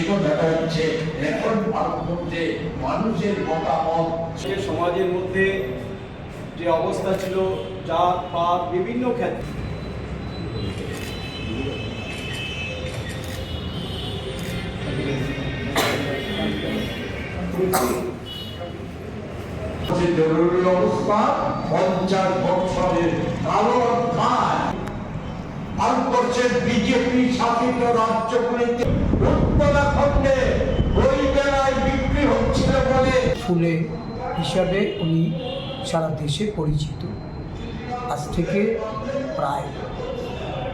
সেটা দেখা যাচ্ছে এখন ভারতবর্ষে মানুষের মতামত যে সমাজের মধ্যে যে অবস্থা ছিল জাত পাত বিভিন্ন ক্ষেত্রে জরুরি অবস্থা 50 বছরের কালো অধ্যায় ভারতবর্ষের বিজেপি শাসিত রাজ্যগুলিতে উত্তরাখণ্ডে ওই বেলায় বিক্রি হচ্ছিল বলে ফুলে হিসাবে উনি সারা দেশে পরিচিত। আজ থেকে প্রায়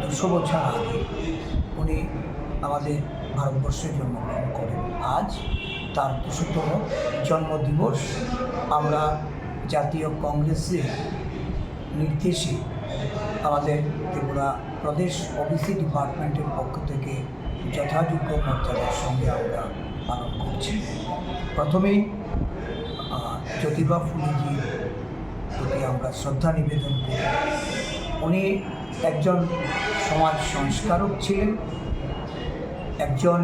200 বছর আগে উনি আমাদের ভারতবর্ষে জন্মগ্রহণ করেন। আজ তার 200তম জন্মদিবস আমরা জাতীয় কংগ্রেসের নির্দেশে আমাদের ত্রিপুরা প্রদেশ ওবিসি ডিপার্টমেন্টের পক্ষ থেকে যথাযোগ্য মর্যাদার সঙ্গে আমরা পালন করছি। প্রথমেই জ্যোতিবা ফুলেজির প্রতি আমরা শ্রদ্ধা নিবেদন করি। উনি একজন সমাজ সংস্কারক ছিলেন, একজন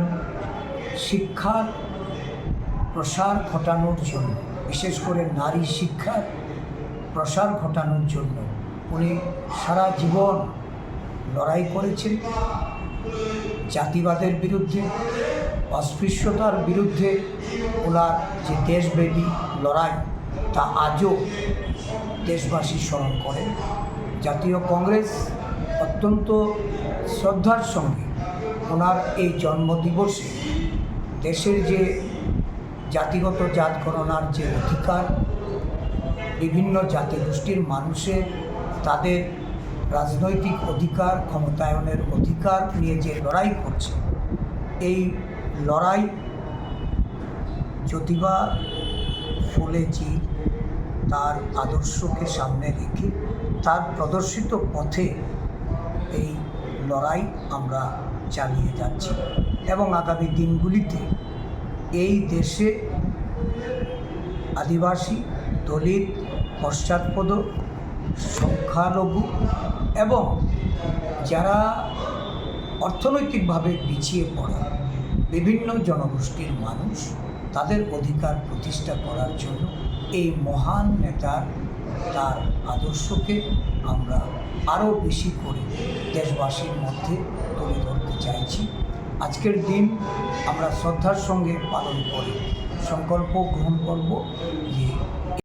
শিক্ষার প্রসার ঘটানোর জন্য, বিশেষ করে নারী শিক্ষার প্রসার ঘটানোর জন্য উনি সারা জীবন লড়াই করেছেন। জাতিবাদের বিরুদ্ধে, অস্পৃশ্যতার বিরুদ্ধে ওনার যে দেশব্যাপী লড়াই তা আজও দেশবাসী স্মরণ করেন। জাতীয় কংগ্রেস অত্যন্ত শ্রদ্ধার সঙ্গে ওনার এই জন্মদিবসে দেশের যে জাতিগত জাত গণনার যে অধিকার, বিভিন্ন জাতিগোষ্ঠীর মানুষের তাদের রাজনৈতিক অধিকার, ক্ষমতায়নের অধিকার নিয়ে যে লড়াই করছে, এই লড়াই জ্যোতিবা ফুলেজি তার আদর্শকে সামনে রেখে তার প্রদর্শিত পথে এই লড়াই আমরা চালিয়ে যাচ্ছি এবং আগামী দিনগুলিতে এই দেশে আদিবাসী, দলিত, পশ্চাৎপদ, সংখ্যালঘু এবং যারা অর্থনৈতিকভাবে পিছিয়ে পড়া বিভিন্ন জনগোষ্ঠীর মানুষ তাদের অধিকার প্রতিষ্ঠা করার জন্য এই মহান নেতার তার আদর্শকে আমরা আরও বেশি করে দেশবাসীর মধ্যে তুলে ধরতে চাইছি। আজকের দিন আমরা শ্রদ্ধার সঙ্গে পালন করে সংকল্প গ্রহণ করব যে